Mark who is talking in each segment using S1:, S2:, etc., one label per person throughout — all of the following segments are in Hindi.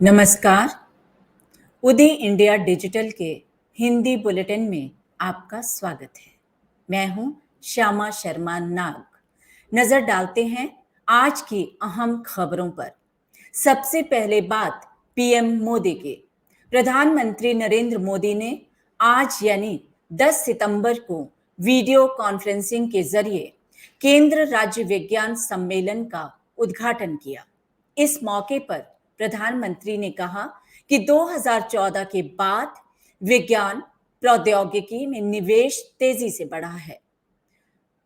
S1: नमस्कार। उदय इंडिया डिजिटल के हिंदी बुलेटिन में आपका स्वागत है। मैं हूं श्यामा शर्मा नाग। नजर डालते हैं आज की अहम खबरों पर। सबसे पहले बात पीएम मोदी की। प्रधानमंत्री नरेंद्र मोदी ने आज यानी 10 सितंबर को वीडियो कॉन्फ्रेंसिंग के जरिए केंद्र राज्य विज्ञान सम्मेलन का उद्घाटन किया। इस मौके पर प्रधानमंत्री ने कहा कि 2014 के बाद विज्ञान प्रौद्योगिकी में निवेश तेजी से बढ़ा है।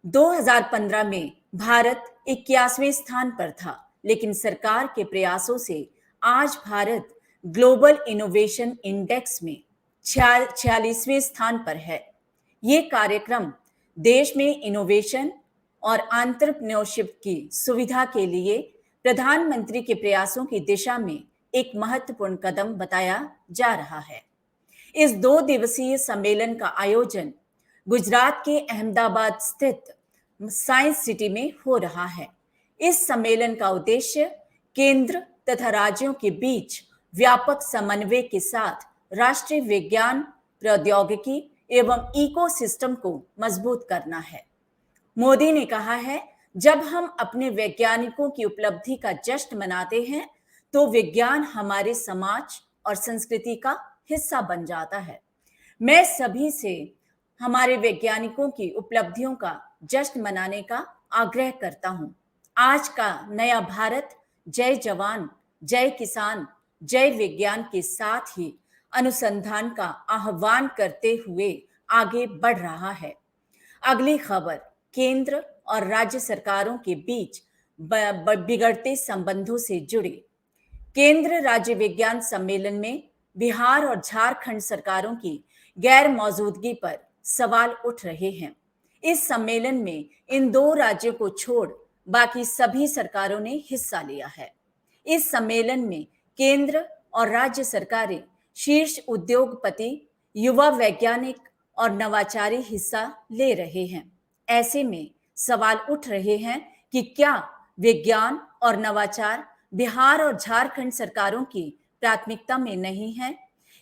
S1: 2015 में भारत 21वें स्थान पर था, लेकिन सरकार के प्रयासों से आज भारत ग्लोबल इनोवेशन इंडेक्स में 46वें स्थान पर है। ये कार्यक्रम देश में इनोवेशन और एंटरप्रेन्योरशिप की सुविधा के लिए प्रधानमंत्री के प्रयासों की दिशा में एक महत्वपूर्ण कदम बताया जा रहा है। इस 2 दिवसीय सम्मेलन का आयोजन गुजरात के अहमदाबाद स्थित साइंस सिटी में हो रहा है। इस सम्मेलन का उद्देश्य केंद्र तथा राज्यों के बीच व्यापक समन्वय के साथ राष्ट्रीय विज्ञान प्रौद्योगिकी एवं इकोसिस्टम को मजबूत करना है। मोदी ने कहा है, जब हम अपने वैज्ञानिकों की उपलब्धि का जश्न मनाते हैं तो विज्ञान हमारे समाज और संस्कृति का हिस्सा बन जाता है। मैं सभी से हमारे वैज्ञानिकों की उपलब्धियों का जश्न मनाने का आग्रह करता हूं। आज का नया भारत जय जवान, जय किसान, जय विज्ञान के साथ ही अनुसंधान का आह्वान करते हुए आगे बढ़ रहा है। अगली खबर केंद्र और राज्य सरकारों के बीच बिगड़ते संबंधों से जुड़ी। केंद्र राज्य विज्ञान सम्मेलन में बिहार और झारखंड सरकारों की गैर मौजूदगी पर सवाल उठ रहे हैं। इस सम्मेलन में इन 2 राज्यों को छोड़ बाकी सभी सरकारों ने हिस्सा लिया है। इस सम्मेलन में केंद्र और राज्य सरकारें, शीर्ष उद्योगपति, युवा वैज्ञानिक और नवाचारी हिस्सा ले रहे हैं। ऐसे में सवाल उठ रहे हैं कि क्या विज्ञान और नवाचार बिहार और झारखंड सरकारों की प्राथमिकता में नहीं है।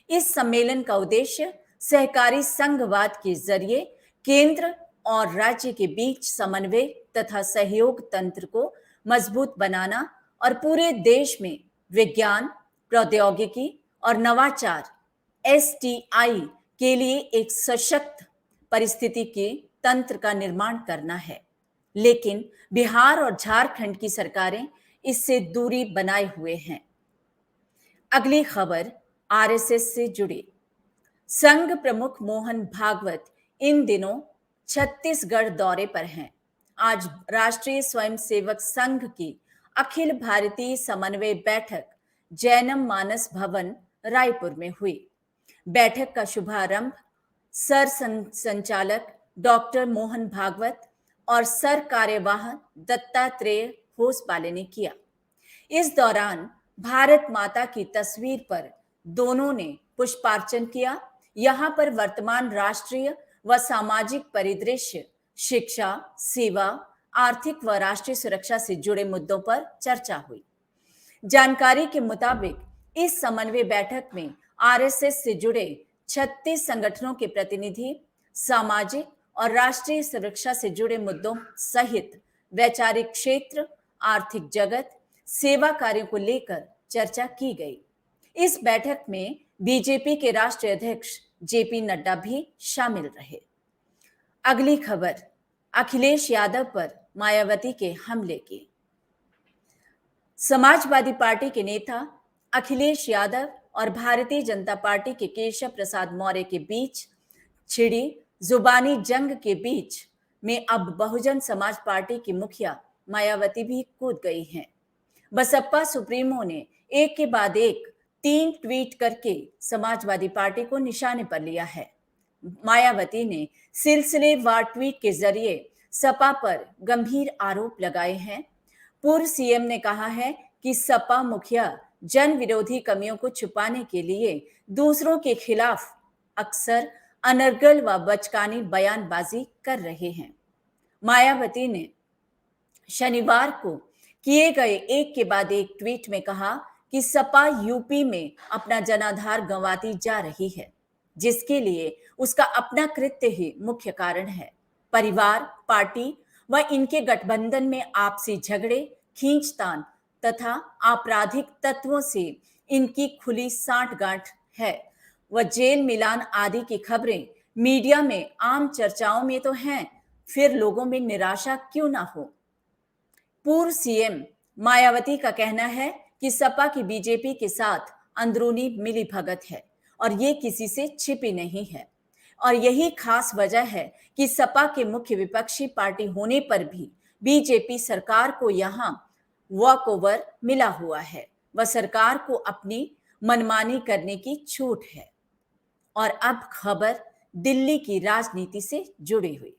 S1: इस सम्मेलन का उद्देश्य सहकारी संघवाद के जरिए केंद्र और राज्य के बीच समन्वय तथा सहयोग तंत्र को मजबूत बनाना और पूरे देश में विज्ञान, प्रौद्योगिकी और नवाचार एसटीआई के लिए एक सशक्त परिस्थितिकी तंत्र का निर्माण करना है। लेकिन बिहार और झारखंड की सरकारें इससे दूरी बनाए हुए हैं। अगली खबर आरएसएस से जुड़ी। संघ प्रमुख मोहन भागवत इन दिनों छत्तीसगढ़ दौरे पर हैं। आज राष्ट्रीय स्वयंसेवक संघ की अखिल भारतीय समन्वय बैठक जैनम मानस भवन रायपुर में हुई। बैठक का शुभारंभ सर संचालक डॉक्टर मोहन भागवत और सर कार्यवाह दत्तात्रेय होसबाले ने किया। इस दौरान भारत माता की तस्वीर पर दोनों ने पुष्पार्चन किया। यहाँ पर वर्तमान राष्ट्रीय व सामाजिक परिदृश्य, शिक्षा, सेवा, आर्थिक व राष्ट्रीय सुरक्षा से जुड़े मुद्दों पर चर्चा हुई। जानकारी के मुताबिक इस समन्वय बैठक में आरएसएस से जुड़े 36 संगठनों के प्रतिनिधि सामाजिक और राष्ट्रीय सुरक्षा से जुड़े मुद्दों सहित वैचारिक क्षेत्र, आर्थिक जगत, सेवा कार्यों को लेकर चर्चा की गई। इस बैठक में बीजेपी के राष्ट्रीय अध्यक्ष जेपी नड्डा भी शामिल रहे। अगली खबर अखिलेश यादव पर मायावती के हमले की। समाजवादी पार्टी के नेता अखिलेश यादव और भारतीय जनता पार्टी के केशव प्रसाद मौर्य के बीच छिड़ी जुबानी जंग के बीच में अब बहुजन समाज पार्टी की मुखिया मायावती भी कूद गई हैं। बसपा सुप्रीमो ने एक के बाद एक 3 ट्वीट करके समाजवादी पार्टी को निशाने पर लिया है। मायावती ने सिलसिलेवार ट्वीट के जरिए सपा पर गंभीर आरोप लगाए हैं। पूर्व सीएम ने कहा है कि सपा मुखिया जन विरोधी कमियों को छुपाने के लिए दूसरों के खिलाफ अक्सर अनर्गल व बचकानी बयानबाजी कर रहे हैं। मायावती ने शनिवार को किए गए एक के बाद एक ट्वीट में कहा कि सपा यूपी में अपना जनाधार गंवाती जा रही है, जिसके लिए उसका अपना कृत्य ही मुख्य कारण है। परिवार, पार्टी व इनके गठबंधन में आपसी झगड़े, खींचतान तथा आपराधिक तत्वों से इनकी खुली सांठगांठ है। व जेल मिलान आदि की खबरें मीडिया में आम चर्चाओं में तो हैं, फिर लोगों में निराशा क्यों ना हो। पूर्व सीएम मायावती का कहना है कि सपा की बीजेपी के साथ अंदरूनी मिलीभगत है और ये किसी से छिपी नहीं है, और यही खास वजह है कि सपा के मुख्य विपक्षी पार्टी होने पर भी बीजेपी सरकार को यहां वॉकओवर मिला हुआ है व सरकार को अपनी मनमानी करने की छूट है। और अब खबर दिल्ली की राजनीति से जुड़ी हुई।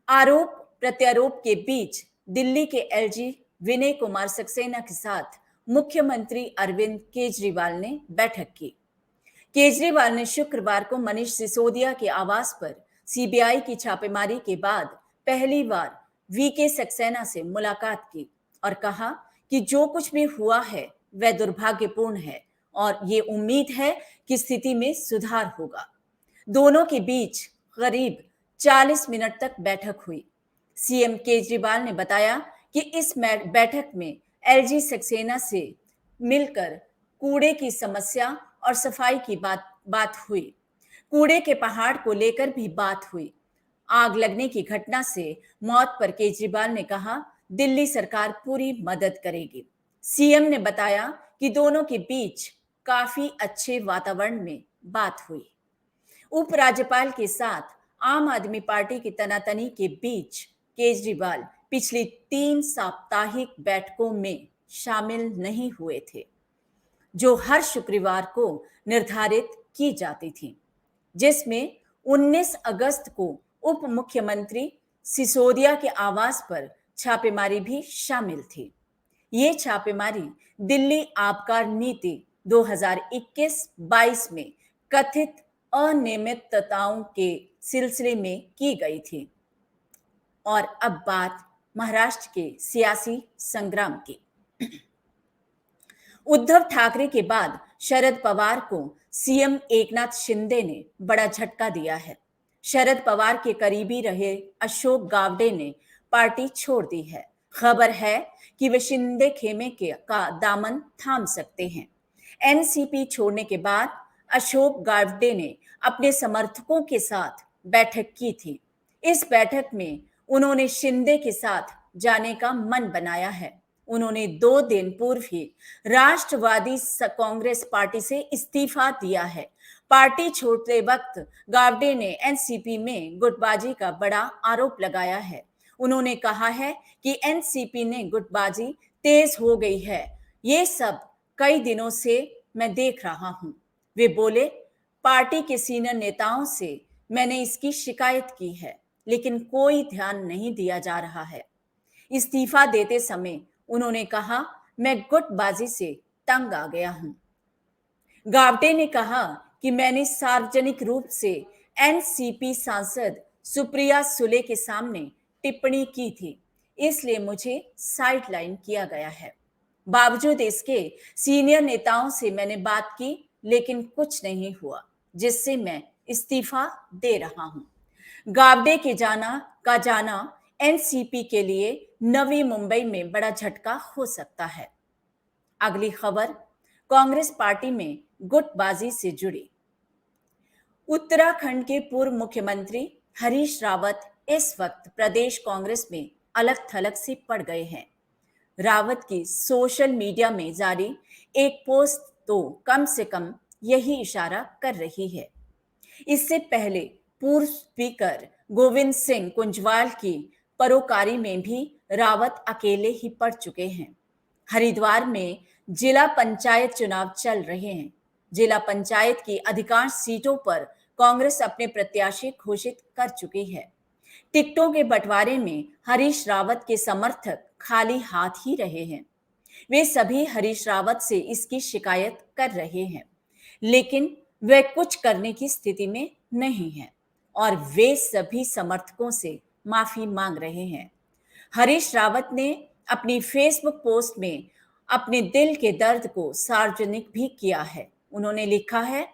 S1: आरोप प्रत्यारोप के बीच दिल्ली के एलजी विनय कुमार सक्सेना के साथ मुख्यमंत्री अरविंद केजरीवाल ने बैठक की। केजरीवाल ने शुक्रवार को मनीष सिसोदिया के आवास पर सीबीआई की छापेमारी के बाद पहली बार वीके सक्सेना से मुलाकात की और कहा कि जो कुछ भी हुआ है वह दुर्भाग्यपूर्ण है और ये उम्मीद है कि स्थिति में सुधार होगा। दोनों के बीच करीब 40 मिनट तक बैठक हुई। सीएम केजरीवाल ने बताया कि इस बैठक में एलजी सक्सेना से मिलकर कूड़े की समस्या और सफाई की बात हुई। कूड़े के पहाड़ को लेकर भी बात हुई। आग लगने की घटना से मौत पर केजरीवाल ने कहा, दिल्ली सरकार पूरी मदद करेगी। सीएम ने बताया कि दोनों के बीच काफी अच्छे वातावरण में बात हुई। उपराज्यपाल के साथ आम आदमी पार्टी की तनातनी के बीच केजरीवाल पिछली 3 साप्ताहिक बैठकों में शामिल नहीं हुए थे, जो हर शुक्रवार को निर्धारित की जाती थी, जिसमें 19 अगस्त को उप मुख्यमंत्री सिसोदिया के आवास पर छापेमारी भी शामिल थी। ये छापेमारी दिल्ली आबकारी नीति 2021-22 में कथित अनियमितताओं के सिलसिले में की गई थी। और अब बात महाराष्ट्र के सियासी संग्राम की। उद्धव ठाकरे के बाद शरद पवार को सीएम एकनाथ शिंदे ने बड़ा झटका दिया है। शरद पवार के करीबी रहे अशोक गावडे ने पार्टी छोड़ दी है। खबर है कि वे शिंदे खेमे का दामन थाम सकते हैं। एनसीपी छोड़ने के बाद अशोक गावडे ने अपने समर्थकों के साथ बैठक की थी। इस बैठक में उन्होंने शिंदे के साथ जाने का मन बनाया है। उन्होंने 2 दिन पूर्व ही राष्ट्रवादी कांग्रेस पार्टी से इस्तीफा दिया है। पार्टी छोड़ते वक्त गावडे ने एनसीपी में गुटबाजी का बड़ा आरोप लगाया है। उन्होंने कहा है कि एनसीपी ने गुटबाजी तेज हो गई है। ये सब कई दिनों से मैं देख रहा हूं। वे बोले, पार्टी के सीनियर नेताओं से मैंने इसकी शिकायत की है, लेकिन कोई ध्यान नहीं दिया जा रहा है। इस्तीफा देते समय उन्होंने कहा, मैं गुटबाजी से तंग आ गया हूं। गावडे ने कहा कि मैंने सार्वजनिक रूप से एनसीपी सांसद सुप्रिया सुले के सामने टिप्पणी की थी, इसलिए मुझे साइडलाइन किया गया है। बावजूद इसके सीनियर नेताओं से मैंने बात की, लेकिन कुछ नहीं हुआ, जिससे मैं इस्तीफा दे रहा हूं। गावडे के जाना एनसीपी के लिए नवी मुंबई में बड़ा झटका हो सकता है। अगली खबर कांग्रेस पार्टी में गुटबाजी से जुड़ी। उत्तराखंड के पूर्व मुख्यमंत्री हरीश रावत इस वक्त प्रदेश कांग्रेस में अलग थलग से पड़ गए हैं। रावत की सोशल मीडिया में जारी एक पोस्ट तो कम से कम यही इशारा कर रही है। इससे पहले पूर्व स्पीकर गोविंद सिंह कुंजवाल की परोकारी में भी रावत अकेले ही पड़ चुके हैं। हरिद्वार में जिला पंचायत चुनाव चल रहे हैं। जिला पंचायत की अधिकांश सीटों पर कांग्रेस अपने प्रत्याशी घोषित कर चुकी है। टिकटों के बंटवारे में हरीश रावत के समर्थक खाली हाथ ही रहे हैं। वे सभी हरीश रावत से इसकी शिकायत कर रहे हैं, लेकिन वे कुछ करने की स्थिति में नहीं हैं और वे सभी समर्थकों से माफी मांग रहे हैं। हरीश रावत ने अपनी फेसबुक पोस्ट में अपने दिल के दर्द को सार्वजनिक भी किया है। उन्होंने लिखा है,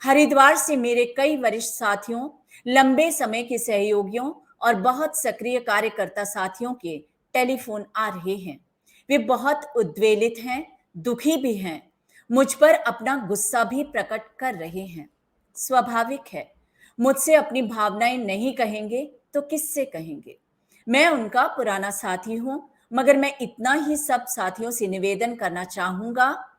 S1: हरिद्वार से मेरे कई वरिष्ठ साथियों, लंबे समय के सहयोगियों और बहुत सक्रिय कार्यकर्ता साथियों के टेलीफोन आ रहे हैं। वे बहुत उद्वेलित हैं, दुखी भी हैं, मुझ पर अपना गुस्सा भी प्रकट कर रहे हैं। स्वाभाविक है, मुझसे अपनी भावनाएं नहीं कहेंगे तो किससे कहेंगे? मैं उनका पुराना साथी हूं, मगर मैं इतना ही सब साथियों से निवेदन करना चाहूंगा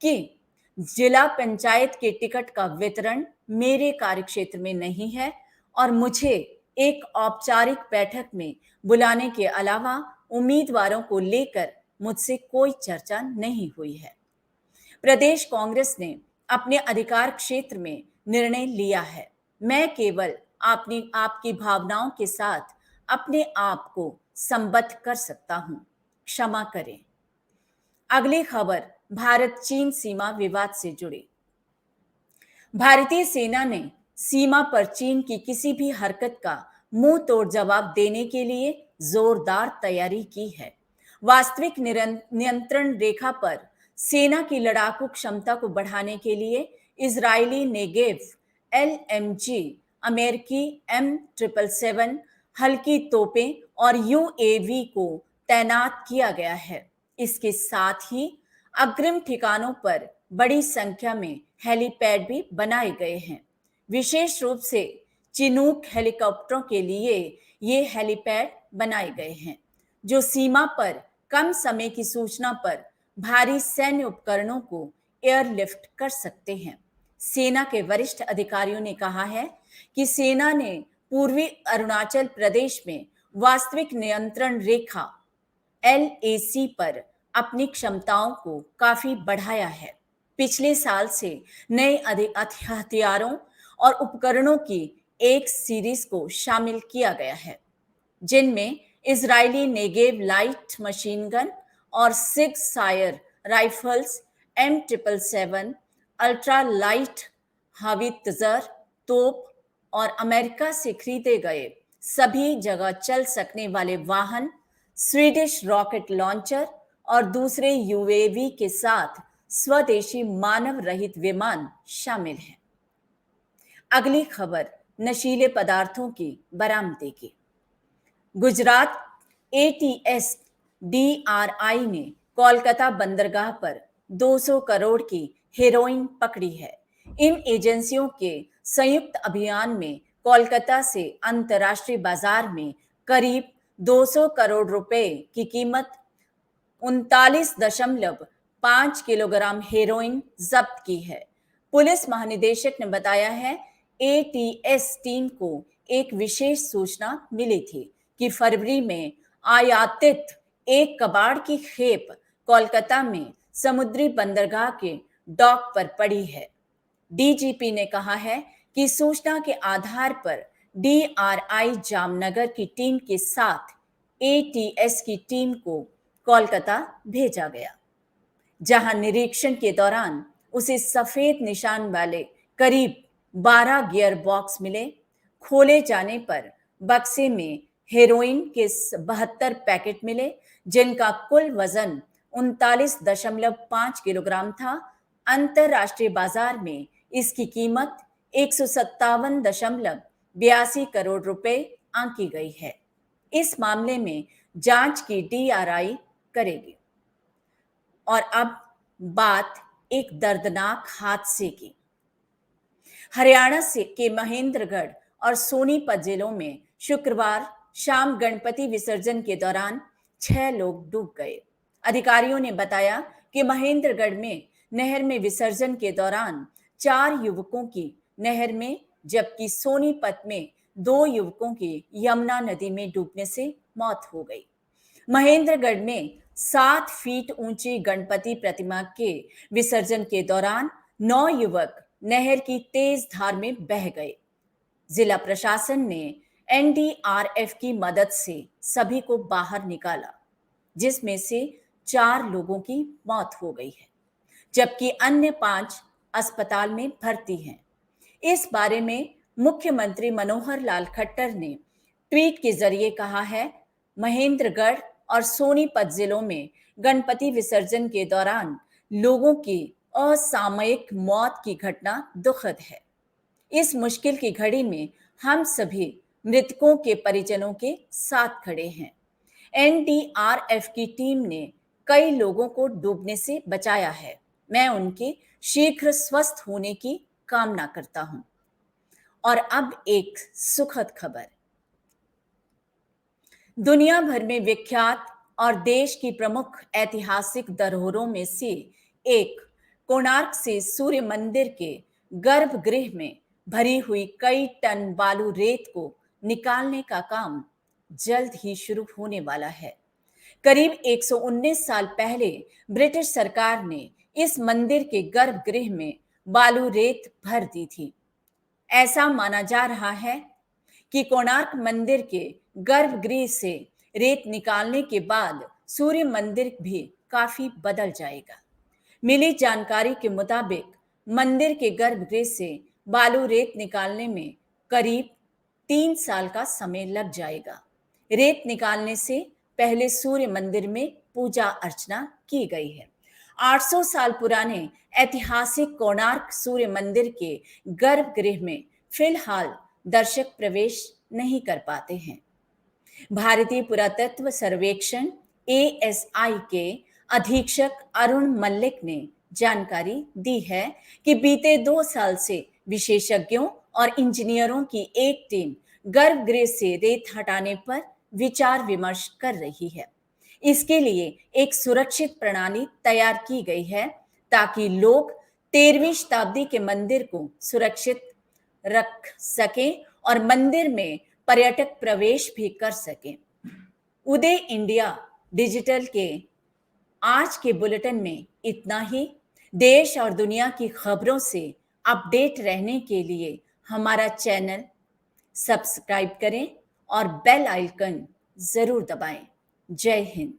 S1: कि जिला पंचायत के टिकट का वितरण मेरे कार्यक्षेत्र में नहीं है और मुझे एक औपचारिक बैठक में बुलाने के अलावा उम्मीदवारों को लेकर मुझसे कोई चर्चा नहीं हुई है। प्रदेश कांग्रेस ने अपने अधिकार क्षेत्र में निर्णय लिया है। मैं केवल आपकी भावनाओं के साथ अपने आप को संबद्ध कर सकता हूं। क्षमा करें। अगली खबर भारत चीन सीमा विवाद से जुड़ी। भारतीय सेना ने सीमा पर चीन की किसी भी हरकत का मुंह तोड़ जवाब देने के लिए जोरदार तैयारी की है। वास्तविक नियंत्रण रेखा पर सेना की लड़ाकू क्षमता को बढ़ाने के लिए इजरायली नेगेव LMG, अमेरिकी M777 हल्की तोपें और UAV को तैनात किया गया है। इसके साथ ही अग्रिम ठिकानों पर बड़ी संख्या में हेलीपैड भी बनाए गए हैं। विशेष रूप से चिनूक हेलीकॉप्टरों के लिए ये हेलीपैड बनाए गए हैं, जो सीमा पर कम समय की सूचना पर भारी सैन्य उपकरणों को एयरलिफ्ट कर सकते हैं। सेना के वरिष्ठ अधिकारियों ने कहा है कि सेना ने पूर्वी अरुणाचल प्रदेश में वास्तविक नियंत्रण रेखा LAC पर अपनी क्षमताओं को काफी बढ़ाया है। पिछले साल से नए हथियारों और उपकरणों की एक सीरीज को शामिल किया गया है, जिनमें Israeli Negev light machine gun और Sig Sauer rifles, M777 ultra light howitzer तोप और अमेरिका से खरीदे गए सभी जगह चल सकने वाले वाहन, स्वीडिश रॉकेट लॉन्चर और दूसरे UAV के साथ स्वदेशी मानव रहित विमान शामिल हैं। अगली खबर नशीले पदार्थों की बरामदगी की। गुजरात ATS DRI ने कोलकाता बंदरगाह पर 200 करोड़ की हेरोइन पकड़ी है। इन एजेंसियों के संयुक्त अभियान में कोलकाता से अंतर्राष्ट्रीय बाजार में करीब 200 करोड़ रुपए की कीमत 39.5 किलोग्राम हेरोइन जब्त की है। पुलिस महानिदेशक ने बताया है, ATS टीम को एक विशेष सूचना मिली थी कि फरवरी में आयातित एक कबाड़ की खेप कोलकाता में समुद्री बंदरगाह के डॉक पर पड़ी है। DGP ने कहा है कि सूचना के आधार पर DRI जामनगर की टीम के साथ ATS की टीम को कोलकाता भेजा गया, जहां निरीक्षण के दौरान उसे सफेद निशान वाले करीब 12 गियर बॉक्स मिले। खोले जाने पर बक्से में हेरोइन के 72 पैकेट मिले, जिनका कुल वजन 39.5 किलोग्राम था। अंतरराष्ट्रीय बाजार में इसकी कीमत 157.82 करोड़ रुपए आंकी गई है। इस मामले में जांच की DRI करेगी। और अब बात एक दर्दनाक हादसे की। हरियाणा के महेंद्रगढ़ और सोनीपत जिलों में शुक्रवार शाम गणपति विसर्जन के दौरान 6 लोग डूब गए। अधिकारियों ने बताया कि महेंद्रगढ़ में नहर में विसर्जन के दौरान 4 युवकों की नहर में, जबकि सोनीपत में 2 युवकों की यमुना नदी में डूबने से मौत हो गई। महेंद्रगढ़ में 7 फीट ऊंची गणपति प्रतिमा के विसर्जन के दौरान 9 युवक नहर की तेज धार में बह गए। जिला प्रशासन ने NDRF की मदद से सभी को बाहर निकाला, जिसमें से 4 लोगों की मौत हो गई है, जबकि अन्य 5 अस्पताल में भर्ती हैं। इस बारे में मुख्यमंत्री मनोहर लाल खट्टर ने ट्वीट के जरिए कहा है, महेंद्रगढ़ और सोनीपत जिलों में गणपति विसर्जन के दौरान लोगों की असामयिक मौत की घटना दुखद है। इस मुश्किल की घड़ी में हम सभी मृतकों के परिजनों के साथ खड़े हैं। एनडीआरएफ की टीम ने कई लोगों को डूबने से बचाया है। मैं उनके शीघ्र स्वस्थ होने की कामना करता हूं। और अब एक सुखद खबर। दुनिया भर में विख्यात और देश की प्रमुख ऐतिहासिक धरोहरों में से एक कोणार्क से सूर्य मंदिर के गर्भगृह में भरी हुई कई टन बालू रेत को निकालने का काम जल्द ही शुरू होने वाला है। करीब 119 साल पहले ब्रिटिश सरकार ने इस मंदिर के गर्भगृह में बालू रेत भर दी थी। ऐसा माना जा रहा है कि कोणार्क मंदिर के गर्भगृह से रेत निकालने के बाद सूर्य मंदिर भी काफी बदल जाएगा। मिली जानकारी के मुताबिक मंदिर के गर्भगृह से बालू रेत निकालने में करीब 3 साल का समय लग जाएगा। रेत निकालने से पहले सूर्य मंदिर में पूजा अर्चना की गई है। 800 साल पुराने ऐतिहासिक कोणार्क सूर्य मंदिर के गर्भगृह में फिलहाल दर्शक प्रवेश नहीं कर पाते हैं। भारतीय पुरातत्व सर्वेक्षण ASI के अधीक्षक अरुण मल्लिक ने जानकारी दी है कि बीते 2 साल से विशेषज्ञों और इंजीनियरों की एक टीम गर्भगृह से रेत हटाने पर विचार विमर्श कर रही है। इसके लिए एक सुरक्षित प्रणाली तैयार की गई है ताकि लोग 13वीं शताब्दी के मंदिर को सुरक्षित रख सकें और मंदिर में पर्यटक प्रवेश भी कर सकें। उदय इंडिया डिजिटल के आज के बुलेटिन में इतना ही। देश और दुनिया की खबरों से अपडेट रहने के लिए हमारा चैनल सब्सक्राइब करें और बेल आइकन जरूर दबाएं। जय हिंद।